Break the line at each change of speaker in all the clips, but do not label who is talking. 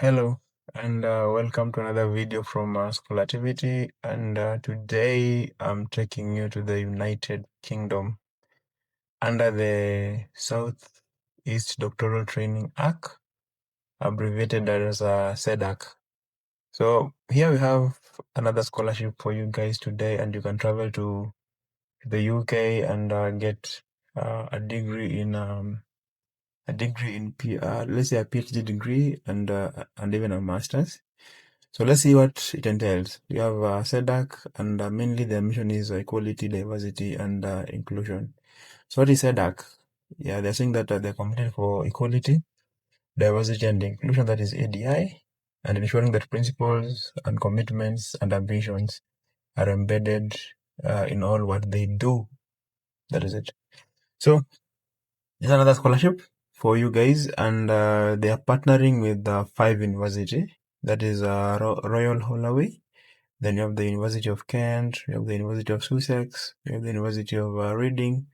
Hello and welcome to another video from Scholartivity, and today I'm taking you to the United Kingdom under the Southeast Doctoral Training Arc, abbreviated as SEDarc. So here we have another scholarship for you guys today, and you can travel to the UK and get a degree in let's say a PhD degree and even a master's. So let's see what it entails. You have SEDarc, and mainly their mission is equality, diversity, and inclusion. So what is SEDarc? Yeah, they're saying that they're committed for equality, diversity, and inclusion, that is ADI, and ensuring that principles and commitments and ambitions are embedded in all what they do. That is it. So there's another scholarship for you guys, and they are partnering with 5 university. That is Royal Holloway. Then you have the University of Kent, you have the University of Sussex, you have the University of Reading,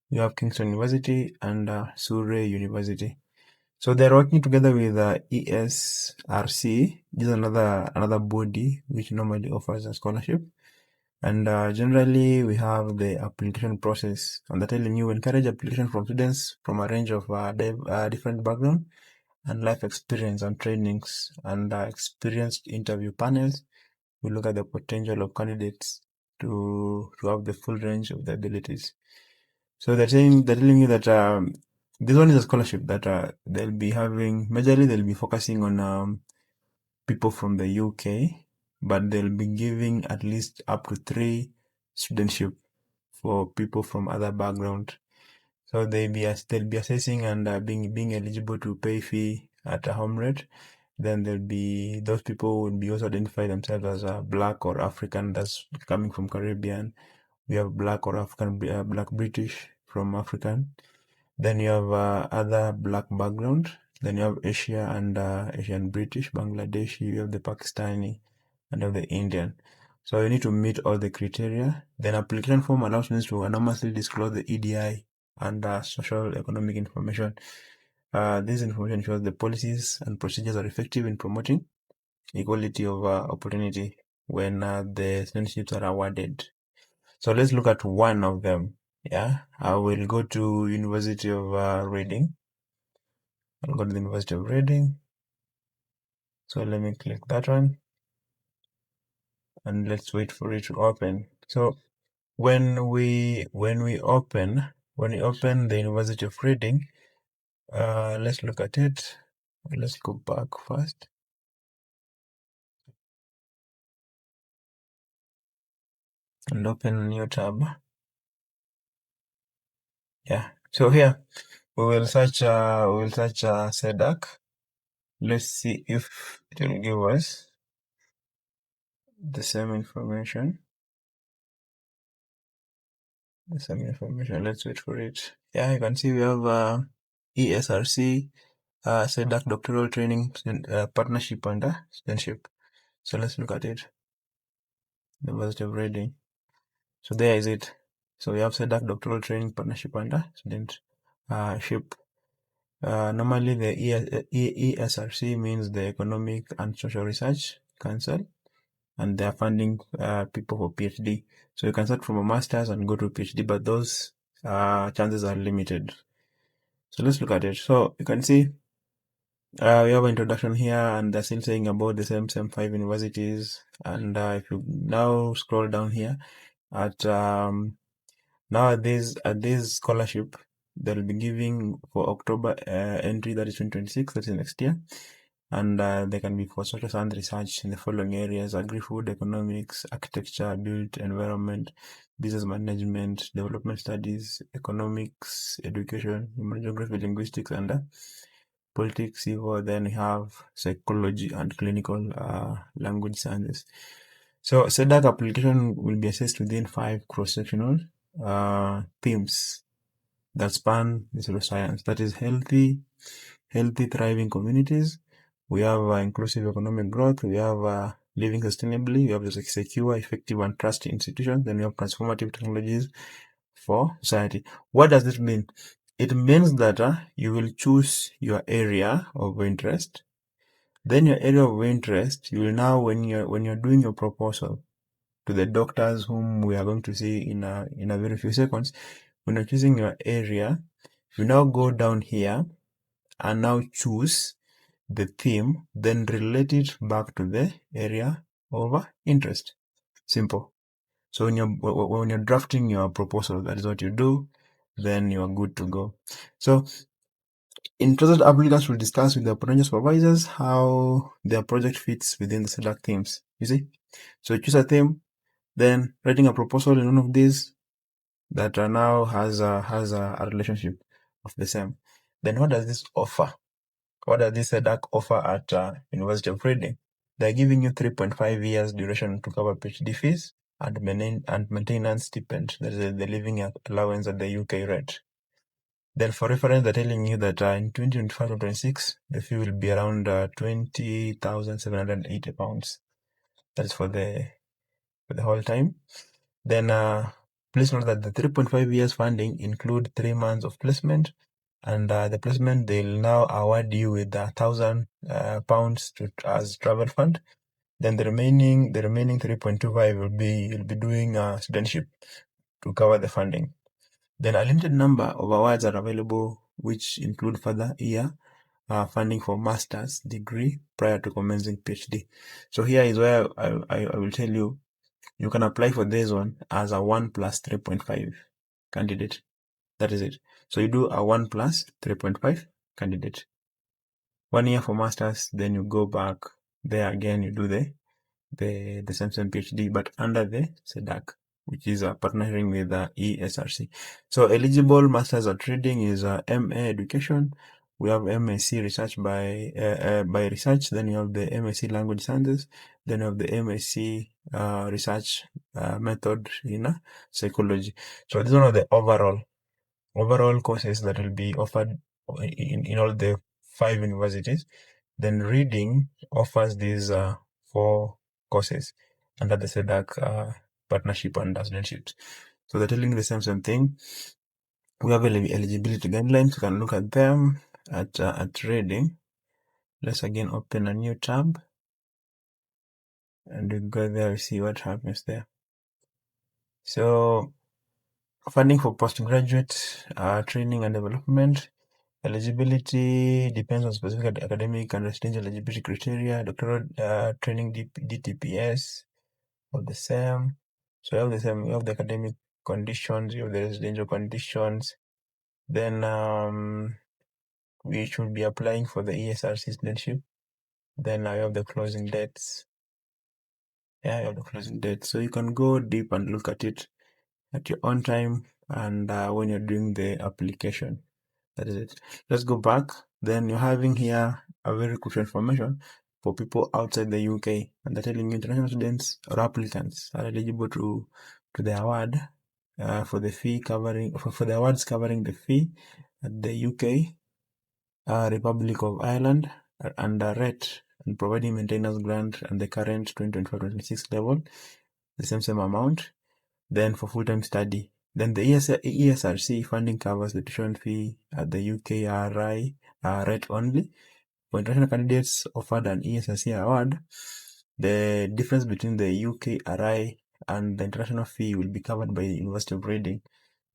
you have Kingston University, and Surrey University. So they're working together with ESRC. This is another body which normally offers a scholarship. And generally, we have the application process. And they're telling you encourage application from students from a range of different background and life experience and trainings and experienced interview panels. We look at the potential of candidates to have the full range of the abilities. So they're telling you that this one is a scholarship that they'll be having. Majorly, they'll be focusing on people from the UK, but they'll be giving at least up to 3 studentship for people from other background. So they'll be assessing and being eligible to pay fee at a home rate. Then there'll be those people will be also identify themselves as black or African, that's coming from Caribbean. We have black or African, black British from African. Then you have other black background. Then you have Asia and Asian British, Bangladeshi. You have the Pakistani and you have the Indian. So you need to meet all the criteria. Then application form allows students to anonymously disclose the EDI and social economic information. This information shows the policies and procedures are effective in promoting equality of opportunity when the studentships are awarded. So let's look at one of them. Yeah, I will go to University of Reading. I'll go to the University of Reading. So let me click that one, and let's wait for it to open. So when we open the University of Reading, let's look at it. Let's go back first and open a new tab. Yeah. So here we will search SEDarc. Let's see if it will give us the same information. Let's wait for it. Yeah, you can see we have ESRC, SEDarc Doctoral Training Partnership and Studentship. So let's look at it. University of Reading. So there is it. So we have SEDarc Doctoral Training Partnership and Studentship. Normally the ESRC means the Economic and Social Research Council, and they are funding people for PhD. So you can start from a master's and go to PhD, but those chances are limited. So let's look at it. So you can see we have an introduction here, and they're still saying about the same 5 universities. And if you now scroll down here at nowadays at this scholarship, they'll be giving for October entry, that is 2026, that's next year. And they can be for social science research in the following areas: agri-food, economics, architecture, built environment, business management, development studies, economics, education, human geography, linguistics, and politics, civil. Then we have psychology and clinical language sciences. So SEDarc application will be assessed within 5 cross-sectional themes that span the social science. That is healthy, thriving communities. We have inclusive economic growth. We have living sustainably. We have the secure, effective, and trusted institutions. Then we have transformative technologies for society. What does this mean? It means that you will choose your area of interest. Then your area of interest, you will now, when you're doing your proposal to the doctors whom we are going to see in a very few seconds, when you're choosing your area, you now go down here and now choose the theme, then relate it back to the area of interest. Simple. So when you're drafting your proposal, that is what you do, then you're good to go. So interested applicants will discuss with their potential supervisors how their project fits within the SEDarc themes. You see? So choose a theme, then writing a proposal in one of these that now has a relationship of the same. Then what does this offer? What does this SEDarc offer at University of Reading? They're giving you 3.5 years duration to cover PhD fees and maintenance stipend. That is the living allowance at the UK rate. Then for reference, they're telling you that in 2025 or 26, the fee will be around £20,780. That is for the whole time. Then please note that the 3.5 years funding include 3 months of placement, and the placement they'll now award you with £1,000 as travel fund. Then the remaining 3.25 you'll be doing studentship to cover the funding. Then a limited number of awards are available, which include further year funding for master's degree prior to commencing PhD. So here is where I will tell you, you can apply for this one as a 1 plus 3.5 candidate. That is it. So you do a 1 plus 3.5 candidate. 1 year for master's, then you go back there again, you do the same PhD, but under the SEDarc, which is partnering with ESRC. So eligible masters at reading is MA Education. We have MSc Research by research. Then you have the MSc Language Sciences. Then you have the MSc Research Method in Psychology. So this is one of the overall courses that will be offered in all the 5 universities. Then reading offers these 4 courses under the SEDarc partnership and studentships. So they're telling the same thing. We have eligibility guidelines. You can look at them at reading. Let's again open a new tab, and we go there, we see what happens there. So funding for postgraduate training and development. Eligibility depends on specific academic and residential eligibility criteria. Doctoral training DTPS or the same. So you have the same. You have the academic conditions. You have the residential conditions. Then we should be applying for the ESRC studentship. Then I have the closing dates. Yeah, I have the closing dates. So you can go deep and look at it at your own time and when you're doing the application. That is it. Let's go back. Then you're having here a very crucial information for people outside the UK, and they're telling you international students or applicants are eligible to the award for the fee covering for the awards covering the fee at the UK, Republic of Ireland, and rate and providing maintenance grant and the current 2025-26 level, the same amount. Then for full-time study, then the ESRC funding covers the tuition fee at the UKRI rate only. For international candidates offered an ESRC award, the difference between the UKRI and the international fee will be covered by the University of Reading.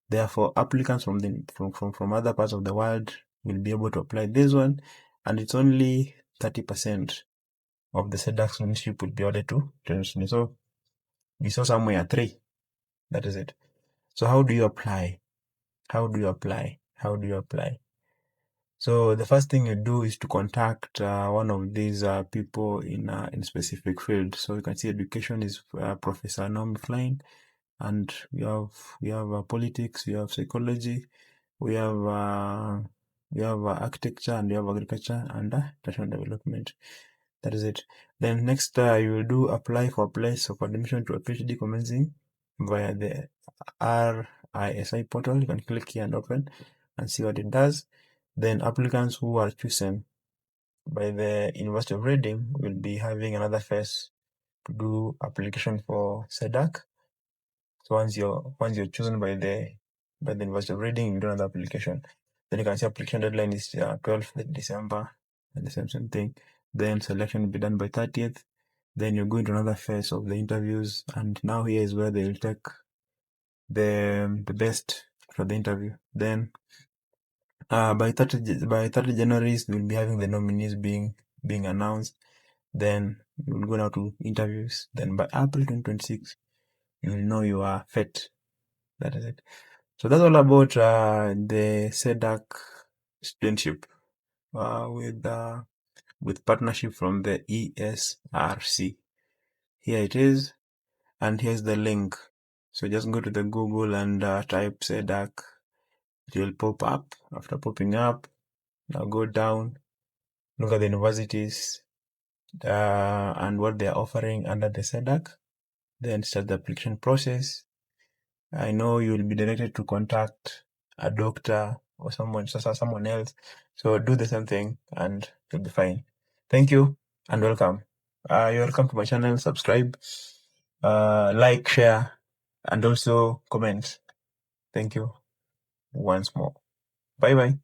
Therefore, applicants from other parts of the world will be able to apply this one, and it's only 30% of the SEDarc scholarship will be awarded to international. So we saw somewhere 3. That is it. So how do you apply? How do you apply? How do you apply? So the first thing you do is to contact one of these people in specific field. So you can see education is Professor Naomi Klein, and we have politics, we have psychology, we have architecture, and we have agriculture and national development. That is it. Then next you will do apply for a place of admission to a PhD commencing via the RISI portal. You can click here and open and see what it does. Then applicants who are chosen by the University of Reading will be having another phase to do application for SEDarc. So once you're chosen by the University of Reading, you do another application. Then you can see application deadline is 12th December, and the same thing. Then selection will be done by 30th. Then you go into another phase of the interviews, and now here is where they will take the best for the interview. Then by 30 January, we'll be having the nominees being announced. Then we'll go now to interviews. Then by April 2026, you will know you are fit. That is it. So that's all about the SEDarc studentship with partnership from the ESRC. Here it is, and here's the link. So just go to the Google and type SEDarc. It will pop up. After popping up, now go down, look at the universities and what they are offering under the SEDarc. Then start the application process. I know you will be directed to contact a doctor or someone else. So do the same thing and you'll be fine. Thank you and welcome. You're welcome to my channel. Subscribe, like, share, and also comment. Thank you once more. Bye bye.